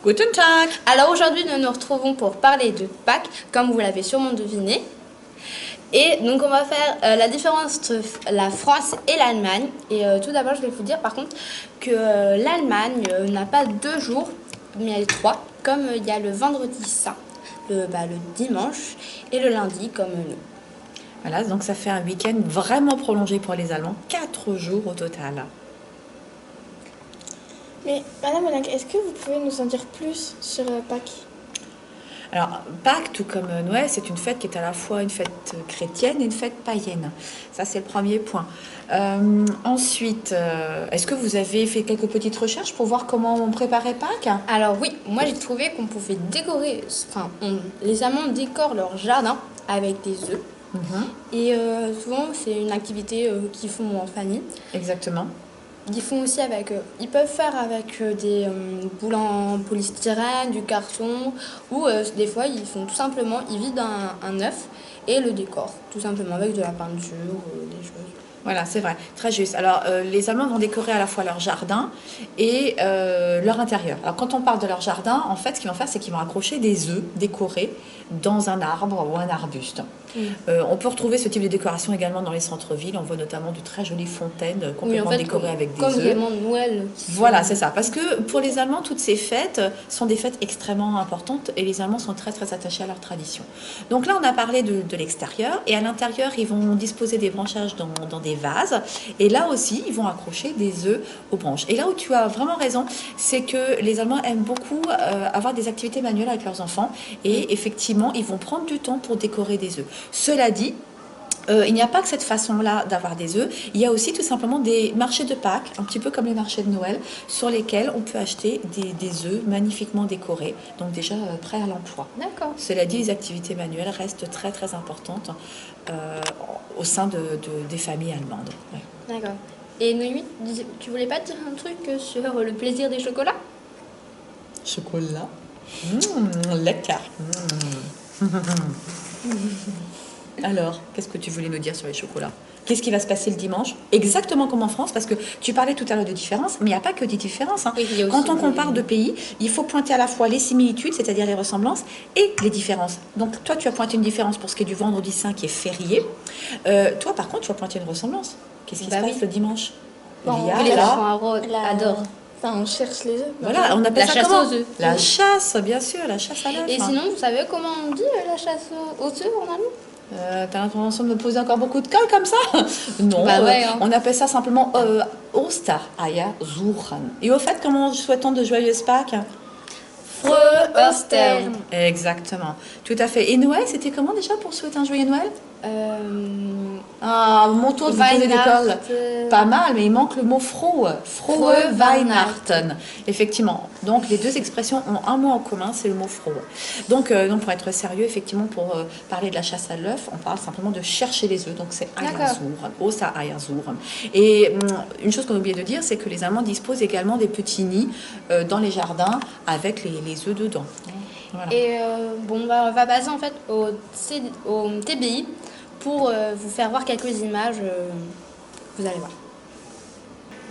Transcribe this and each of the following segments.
Guten Tag. Alors aujourd'hui, nous nous retrouvons pour parler de Pâques, comme vous l'avez sûrement deviné. Et donc on va faire la différence entre la France et l'Allemagne. Et tout d'abord, je vais vous dire par contre que l'Allemagne n'a pas 2 jours, mais elle a 3, comme il y a le vendredi saint, le dimanche et le lundi comme nous. Voilà, donc ça fait un week-end vraiment prolongé pour les Allemands, 4 jours au total. Mais Madame Monac, est-ce que vous pouvez nous en dire plus sur Pâques? Alors, Pâques, tout comme Noël, c'est une fête qui est à la fois une fête chrétienne et une fête païenne. Ça, c'est le premier point. Ensuite, est-ce que vous avez fait quelques petites recherches pour voir comment on préparait Pâques? Alors oui, moi j'ai trouvé qu'on pouvait décorer, les Allemands décorent leur jardin avec des œufs. Et souvent, c'est une activité qu'ils font en famille. Exactement. Ils font aussi avec, ils peuvent faire avec des boules en polystyrène, du carton, ou des fois ils font tout simplement, ils vident un œuf et le décorent, tout simplement avec de la peinture, des choses. Voilà, c'est vrai, très juste. Alors, les Allemands vont décorer à la fois leur jardin et leur intérieur. Alors, quand on parle de leur jardin, en fait, ce qu'ils vont faire, c'est qu'ils vont accrocher des œufs décorés dans un arbre ou un arbuste. On peut retrouver ce type de décoration également dans les centres-villes. On voit notamment de très jolies fontaines complètement décorées avec des œufs. Comme également Noël. Voilà, c'est ça. Parce que pour les Allemands, toutes ces fêtes sont des fêtes extrêmement importantes et les Allemands sont très très attachés à leur tradition. Donc là, on a parlé de l'extérieur et à l'intérieur, ils vont disposer des branchages dans des vases et là aussi, ils vont accrocher des œufs aux branches. Et là où tu as vraiment raison, c'est que les Allemands aiment beaucoup avoir des activités manuelles avec leurs enfants et effectivement, ils vont prendre du temps pour décorer des œufs. Cela dit, il n'y a pas que cette façon-là d'avoir des œufs, il y a aussi tout simplement des marchés de Pâques, un petit peu comme les marchés de Noël, sur lesquels on peut acheter des œufs magnifiquement décorés, donc déjà prêts à l'emploi. D'accord. Cela dit, les activités manuelles restent très très importantes au sein des familles allemandes. Ouais. D'accord. Et Noémie, tu voulais pas dire un truc sur le plaisir des chocolats? Chocolat. Lecker. Alors, qu'est-ce que tu voulais nous dire sur les chocolats? Qu'est-ce qui va se passer le dimanche? Exactement comme en France, parce que tu parlais tout à l'heure de différences, mais il n'y a pas que des différences. Hein. Oui, quand on compare deux pays, il faut pointer à la fois les similitudes, c'est-à-dire les ressemblances, et les différences. Donc, toi, tu as pointé une différence pour ce qui est du vendredi saint, qui est férié. Toi, par contre, tu as pointé une ressemblance. Qu'est-ce qui se passe le dimanche? Les enfants adorent. Enfin, on cherche les œufs. Voilà, on appelle la ça chasse comment? aux œufs. La chasse, bien sûr, la chasse à l'œuf. Et sinon, vous savez comment on dit la chasse aux œufs en allemand? T'as l'intention de me poser encore beaucoup de cols comme ça? Non, Bah ouais, hein. on appelle ça simplement Ostereier suchen. Et au fait, comment souhaitons de joyeuses Pâques? Frohe Ostern. Exactement, tout à fait. Et Noël, c'était comment déjà pour souhaiter un joyeux Noël? Mon tour de vous poser des cols. Pas mal, mais il manque le mot frohe. Frohe Weihnachten. Effectivement. Donc, les deux expressions ont un mot en commun, c'est le mot frohe. Donc, pour être sérieux, effectivement, pour parler de la chasse à l'œuf, on parle simplement de chercher les œufs. Donc, c'est Eiersuchen. Ostereiersuchen. Et une chose qu'on a oublié de dire, c'est que les Allemands disposent également des petits nids dans les jardins avec les œufs dedans. Voilà. Et on va passer en fait au TBI pour vous faire voir quelques images. Vous allez voir.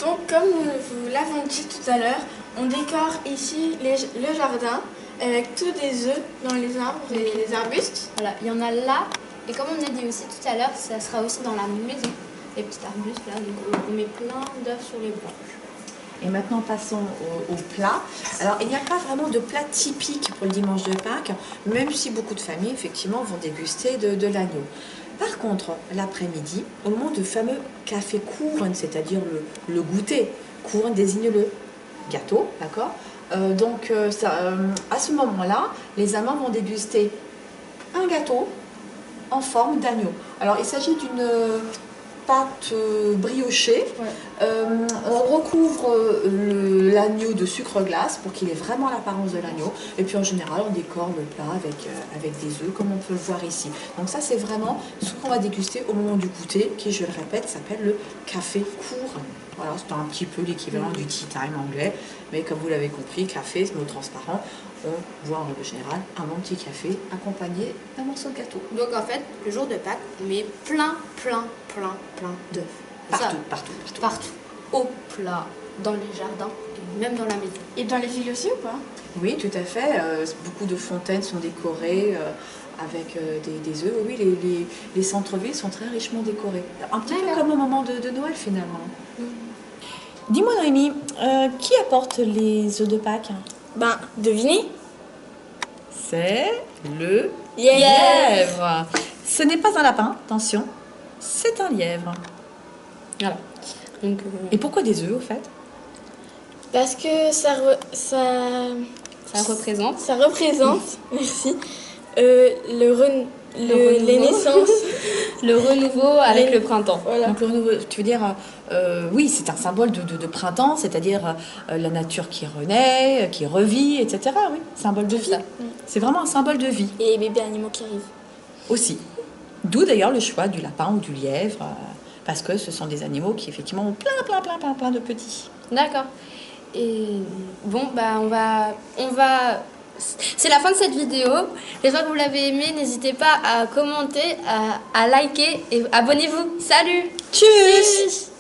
Donc, comme vous l'avons dit tout à l'heure, on décore ici le jardin avec tous des œufs dans les arbres et les arbustes. Voilà, il y en a là. Et comme on a dit aussi tout à l'heure, ça sera aussi dans la maison. Les petits arbustes là, donc on met plein d'œufs sur les branches. Et maintenant, passons au plat. Alors, il n'y a pas vraiment de plat typique pour le dimanche de Pâques, même si beaucoup de familles, effectivement, vont déguster de l'agneau. Par contre, l'après-midi, au moment du fameux café Kuchen, c'est-à-dire le goûter, Kuchen désigne le gâteau, d'accord? À ce moment-là, les Allemands vont déguster un gâteau en forme d'agneau. Alors, il s'agit d'une pâte briochée. Ouais. On recouvre l'agneau de sucre glace pour qu'il ait vraiment l'apparence de l'agneau. Et puis en général, on décore le plat avec des œufs, comme on peut le voir ici. Donc ça, c'est vraiment ce qu'on va déguster au moment du goûter, qui, je le répète, s'appelle le café Kuchen. Voilà, c'est un petit peu l'équivalent du tea time anglais. Mais comme vous l'avez compris, café, c'est mot transparent. On voit en règle générale un bon petit café accompagné d'un morceau de gâteau. Donc en fait, le jour de Pâques, on met plein d'œufs. Partout. Au plat, dans les jardins et même dans la maison. Et dans les villes aussi ou pas? Oui, tout à fait. Beaucoup de fontaines sont décorées avec des œufs. Oui, les centres-villes sont très richement décorés. Un petit peu comme au moment de Noël finalement. Dis-moi Noémie, qui apporte les œufs de Pâques? Ben, devinez. C'est le Lièvre. lièvre. Ce n'est pas un lapin, attention, c'est un lièvre. Voilà. Donc, Et pourquoi des œufs au fait? Parce que ça représente merci, les naissances. le renouveau avec le printemps. Voilà. Donc le renouveau, tu veux dire, oui, c'est un symbole de printemps, c'est-à-dire la nature qui renaît, qui revit, etc. Oui, symbole de vie. Ça. C'est vraiment un symbole de vie Et les bébés animaux qui arrivent. aussi. D'où d'ailleurs le choix du lapin ou du lièvre, parce que ce sont des animaux qui effectivement ont plein de petits. D'accord. Et bon, bah on va... C'est la fin de cette vidéo. J'espère que vous l'avez aimé. N'hésitez pas à commenter, à liker et abonnez-vous. Salut! Tchuss! Tchuss.